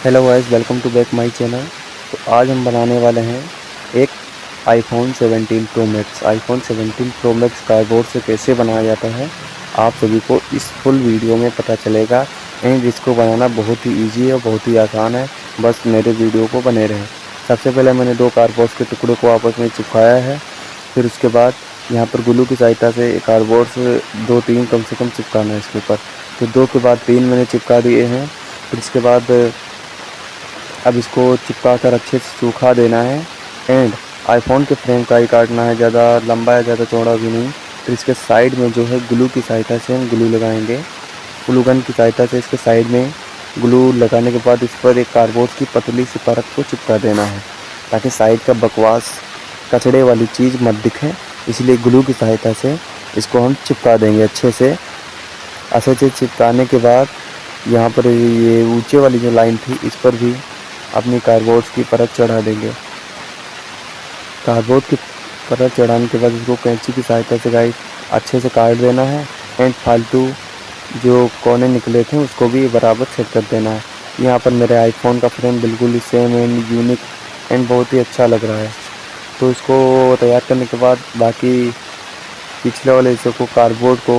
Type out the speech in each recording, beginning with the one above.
Hello guys, welcome to back my channel. तो आज हम बनाने वाले हैं एक iPhone 17 pro max. IPhone 17 pro max cardboard से कैसे बनाया जाता है आप सभी को इस फुल वीडियो में पता चलेगा। एंड इसको बनाना बहुत ही इजी है और बहुत ही आसान है, बस मेरे वीडियो को बने रहें। सबसे पहले मैंने 2 कार्डबोर्ड के टुकड़ों को आपस में चिपकाया है। फिर उसके बाद यहाँ पर ग्लू की सहायता से कार्डबोर्ड से 2-3 कम से कम चिपकाना है इसके ऊपर। तो 2 के बाद 3 मैंने चिपका दिए हैं। फिर इसके बाद अब इसको चिपका कर अच्छे से सूखा देना है। एंड आईफोन के फ्रेम का ही काटना है, ज़्यादा लंबा या ज़्यादा चौड़ा भी नहीं। फिर इसके साइड में जो है ग्लू की सहायता से हम ग्लू लगाएंगे। ग्लू गन की सहायता से इसके साइड में ग्लू लगाने के बाद इस पर एक कार्डबोर्ड की पतली सी परत को चिपका देना है, ताकि साइड का बकवास कचड़े वाली चीज़ मत दिखे। इसलिए ग्लू की सहायता से इसको हम चिपका देंगे अच्छे से। अच्छे से चिपकाने के बाद यहाँ पर ये ऊंचे वाली जो लाइन थी इस पर भी अपनी कार्डबोर्ड की परत चढ़ा देंगे। कार्डबोर्ड की परत चढ़ाने के बाद इसको कैंची की सहायता से गाइस अच्छे से काट देना है। एंड फालतू जो कोने निकले थे उसको भी बराबर सेट कर देना है। यहाँ पर मेरे आईफोन का फ्रेम बिल्कुल ही सेम एंड यूनिक एंड बहुत ही अच्छा लग रहा है। तो इसको तैयार करने के बाद बाकी पिछले वाले हिस्से को कार्डबोर्ड को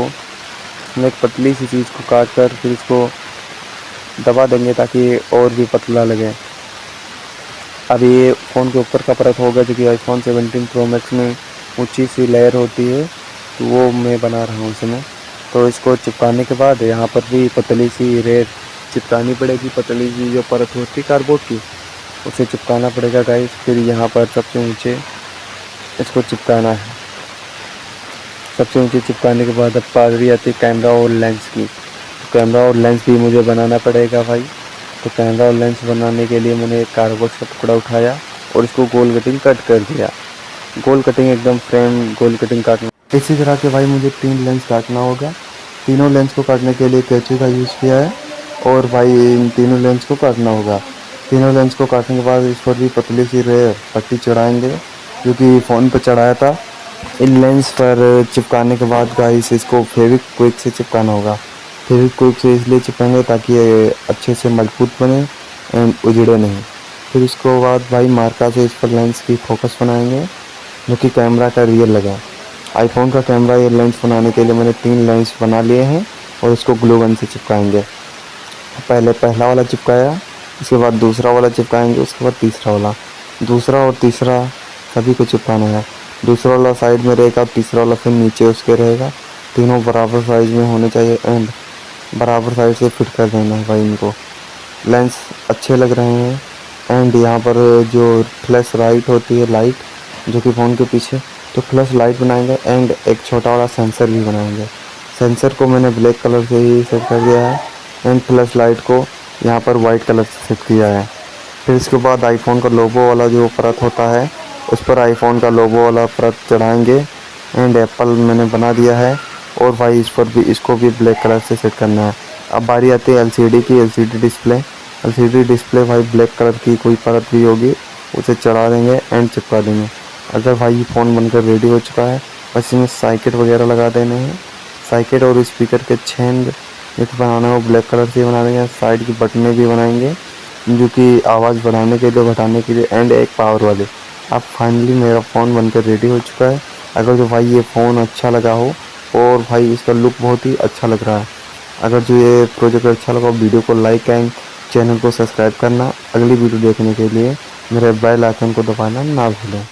हम एक पतली सी चीज़ को काट कर फिर इसको दबा देंगे ताकि और भी पतला लगे। अब ये फ़ोन के ऊपर का परत होगा, जो कि आईफोन 17 प्रो मैक्स में ऊंची सी लेयर होती है, तो वो मैं बना रहा हूँ उसमें। तो इसको चिपकाने के बाद यहाँ पर भी पतली सी लेयर चिपकानी पड़ेगी। पतली सी जो परत होती है कार्डबोर्ड की उसे चिपकाना पड़ेगा गाइस। फिर यहाँ पर सबसे ऊँचे इसको चिपकाना है। सबसे ऊँचे चिपकाने के बाद अब बारी आती है कैमरा और लेंस की। तो कैमरा और लेंस भी मुझे बनाना पड़ेगा भाई। तो कैमरा और लेंस बनाने के लिए मैंने एक कार्डबोर्ड का टुकड़ा उठाया और इसको गोल कटिंग कट कर दिया। गोल कटिंग एकदम फ्रेम गोल कटिंग काटना। इसी तरह के भाई मुझे 3 लेंस काटना होगा। तीनों लेंस को काटने के लिए कैंची का यूज़ किया है और भाई इन तीनों लेंस को काटना होगा। तीनों लेंस को काटने के बाद इस पर भी पतली सी रेयर पट्टी चढ़ाएंगे, जो कि फ़ोन पर चढ़ाया था। इन लेंस पर चिपकाने के बाद गाइस इसको फेविक्विक से चिपकाना होगा। फेविक्विक से इसलिए चिपकाएंगे ताकि ये अच्छे से मजबूत बने एंड उजड़े नहीं। फिर इसको बाद भाई मार्का से इस पर लेंस की फोकस बनाएंगे, जो कि कैमरा का रियल लगा। आईफोन का कैमरा ये लेंस बनाने के लिए मैंने 3 लेंस बना लिए हैं और इसको ग्लू गन से चिपकाएंगे। पहले पहला वाला चिपकाया, उसके बाद दूसरा वाला चिपकाएंगे, उसके बाद तीसरा वाला। दूसरा और तीसरा सभी को चिपकाना है। दूसरा वाला साइड में रहेगा, तीसरा वाला फिर नीचे उसके रहेगा। तीनों बराबर साइज में होने चाहिए एंड बराबर साइड से फिट कर देना है भाई इनको। लेंस अच्छे लग रहे हैं। एंड यहाँ पर जो फ्लैश लाइट होती है, लाइट जो कि फ़ोन के पीछे, तो फ्लैश लाइट बनाएंगे एंड एक छोटा वाला सेंसर भी बनाएंगे। सेंसर को मैंने ब्लैक कलर से ही सेट कर दिया है एंड फ्लैश लाइट को यहाँ पर वाइट कलर से सेट किया है। फिर इसके बाद आईफोन का लोगो वाला जो परत होता है उस पर आईफोन का लोगो वाला परत चढ़ाएंगे। एंड एप्पल मैंने बना दिया है और भाई इस पर भी इसको भी ब्लैक कलर से सेट करना है। अब बारी आती है एलसीडी की। एलसीडी डिस्प्ले भाई ब्लैक कलर की कोई परत भी होगी उसे चढ़ा देंगे एंड चिपका देंगे। अगर भाई ये फ़ोन बनकर रेडी हो चुका है, बस इसमें साइकिट वगैरह लगा देने हैं। साइकिट और स्पीकर के छेद जिस बनाना है वो ब्लैक कलर से बना देंगे। साइड की बटनें भी बनाएंगे, जो कि आवाज़ बढ़ाने के लिए, घटाने के लिए एंड एक पावर वाले। अब फाइनली मेरा फ़ोन बनकर रेडी हो चुका है। अगर जो भाई ये फ़ोन अच्छा लगा हो और भाई इसका लुक बहुत ही अच्छा लग रहा है, अगर जो ये प्रोजेक्ट अच्छा लगा वीडियो को लाइक एंड चैनल को सब्सक्राइब करना। अगली वीडियो देखने के लिए मेरे बेल आइकन को दबाना ना भूलें।